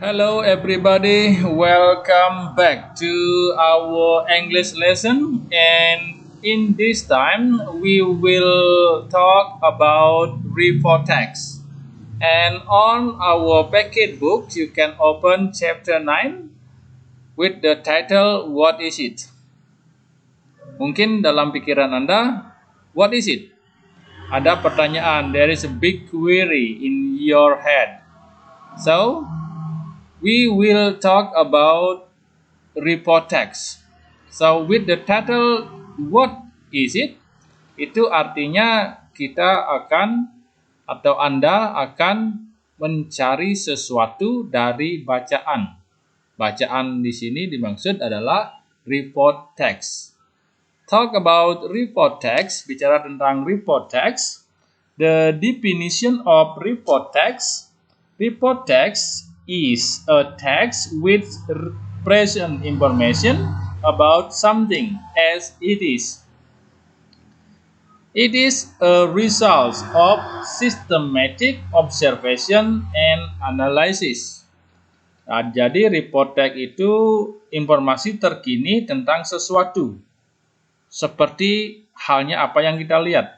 Hello, everybody. Welcome back to our English lesson. And in this time, we will talk about report text. And on our packet book, you can open chapter 9 with the title, What is it? Mungkin dalam pikiran Anda, what is it? Ada pertanyaan, there is a big query in your head. So, we will talk about report text. So with the title what is it? Itu artinya kita akan atau Anda akan mencari sesuatu dari bacaan. Bacaan di sini dimaksud adalah report text. Talk about report text, bicara tentang report text. The definition of report text. Report text is a text with present information about something as it is. It is a result of systematic observation and analysis. Nah, jadi report text itu informasi terkini tentang sesuatu. Seperti halnya apa yang kita lihat.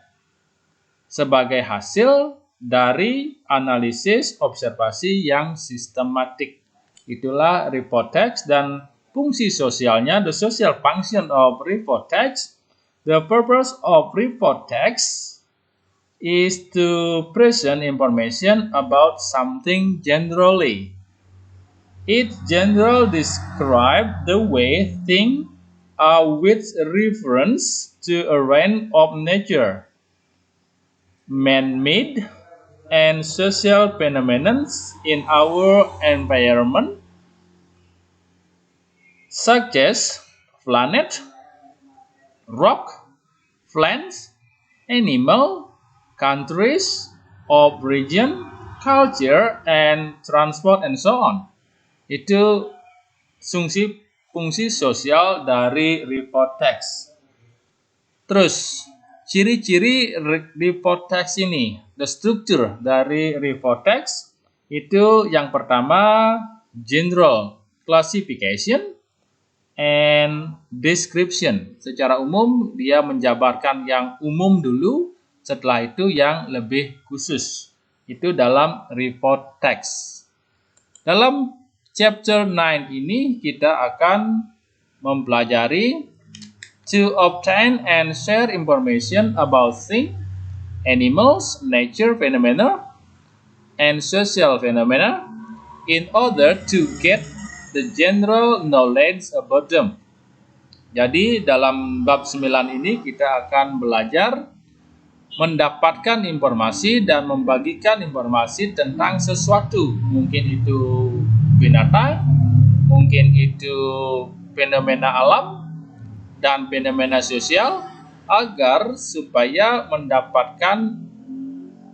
Sebagai hasil dari analisis observasi yang sistematik. Itulah report text dan fungsi sosialnya, the social function of report text. The purpose of report text is to present information about something generally. It generally describes the way things are with reference to a range of nature, man-made, and social phenomena in our environment, such as planet, rock, plants, animal, countries, of region, culture, and transport, and so on. Itu fungsi sosial dari report text. Terus, ciri-ciri report text ini, the structure dari report text, itu yang pertama, general classification and description. Secara umum, dia menjabarkan yang umum dulu, setelah itu yang lebih khusus. Itu dalam report text. Dalam chapter 9 ini, kita akan mempelajari to obtain and share information about things, animals, nature phenomena, and social phenomena in order to get the general knowledge about them. Jadi dalam bab 9 ini kita akan belajar mendapatkan informasi dan membagikan informasi tentang sesuatu. Mungkin itu binatang, mungkin itu fenomena alam, dan fenomena sosial agar supaya mendapatkan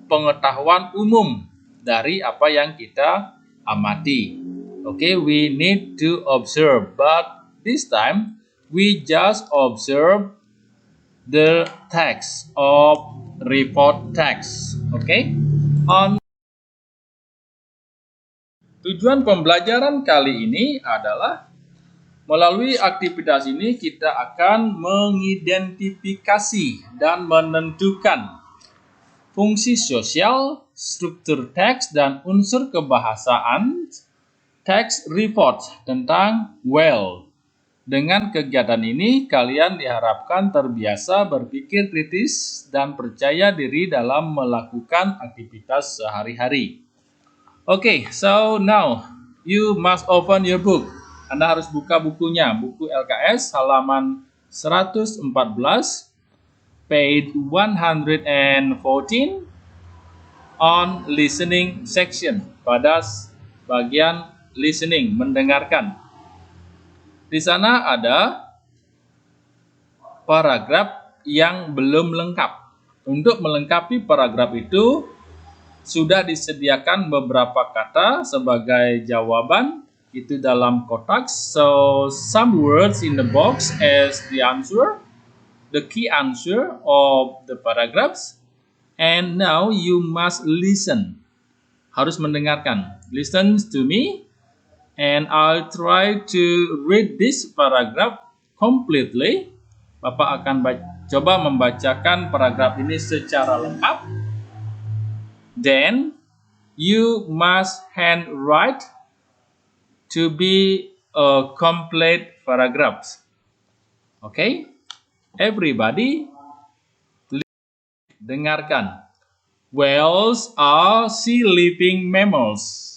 pengetahuan umum dari apa yang kita amati. Okay, we need to observe, but this time we just observe the text of report text. Okay, tujuan pembelajaran kali ini adalah melalui aktivitas ini kita akan mengidentifikasi dan menentukan fungsi sosial, struktur teks, dan unsur kebahasaan teks report tentang well. Dengan kegiatan ini, kalian diharapkan terbiasa berpikir kritis dan percaya diri dalam melakukan aktivitas sehari-hari. Okay, so now you must open your book. Anda harus buka bukunya, buku LKS halaman 114, page 114 on listening section, pada bagian listening, mendengarkan. Di sana ada paragraf yang belum lengkap. Untuk melengkapi paragraf itu sudah disediakan beberapa kata sebagai jawaban. Itu dalam kotak. So some words in the box as the answer, the key answer of the paragraphs. And now you must listen. Harus mendengarkan. Listen to me and I'll try to read this paragraph completely. Bapak akan coba membacakan paragraf ini secara lengkap. Then you must handwrite to be a complete paragraph. Okay? Everybody, dengarkan. Whales are sea-living mammals.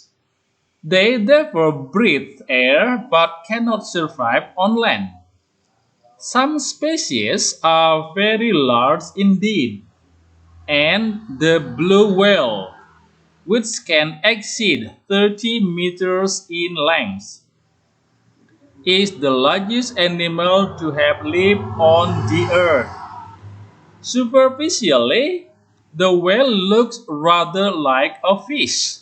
They therefore breathe air but cannot survive on land. Some species are very large indeed, and the blue whale, which can exceed 30 meters in length, is the largest animal to have lived on the earth. Superficially, the whale looks rather like a fish,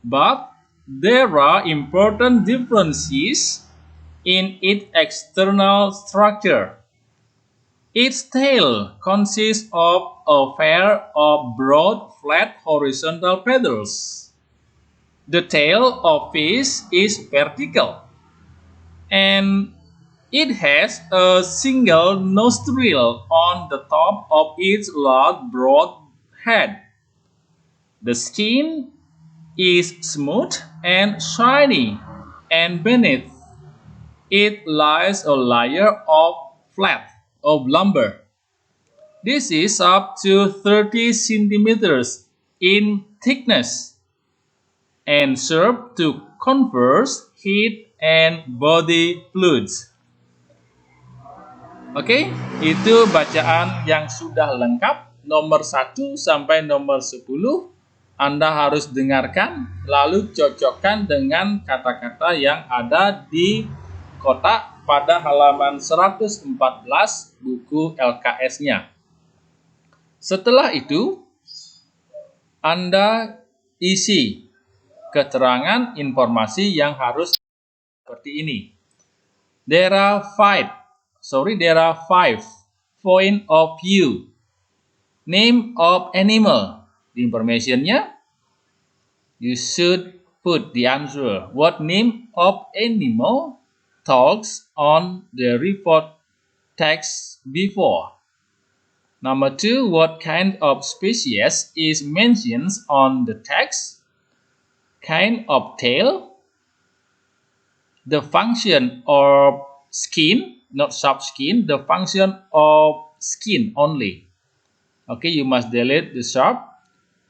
but there are important differences in its external structure. Its tail consists of a pair of broad, flat, horizontal feathers. The tail of fish is vertical, and it has a single nostril on the top of its large, broad head. The skin is smooth and shiny, and beneath it lies a layer of fat of lumber. This is up to 30 centimeters in thickness and serve to convert heat and body fluids. Oke, itu bacaan yang sudah lengkap nomor 1 sampai nomor 10. Anda harus dengarkan lalu cocokkan dengan kata-kata yang ada di kotak pada halaman 114 buku LKS-nya. Setelah itu, Anda isi keterangan informasi yang harus seperti ini. There are five point of view. Name of animal. The informationnya, you should put the answer. What name of animal talks on the report text before? Number 2, what kind of species is mentioned on the text? Kind of tail. The function of skin, not soft skin, the function of skin only. Okay, you must delete the sharp.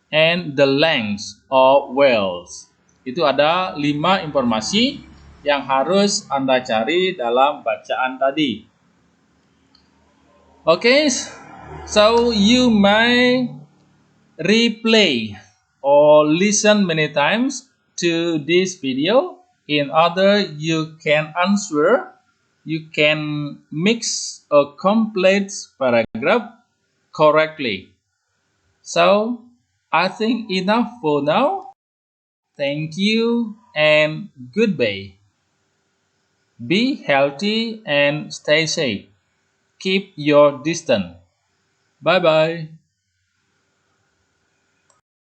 And the length of whales. Itu ada 5 informasi yang harus Anda cari dalam bacaan tadi. Okay, so you may replay or listen many times to this video. In order you can answer, you can mix a complete paragraph correctly. So, I think enough for now. Thank you and goodbye. Be healthy and stay safe. Keep your distance. Bye-bye.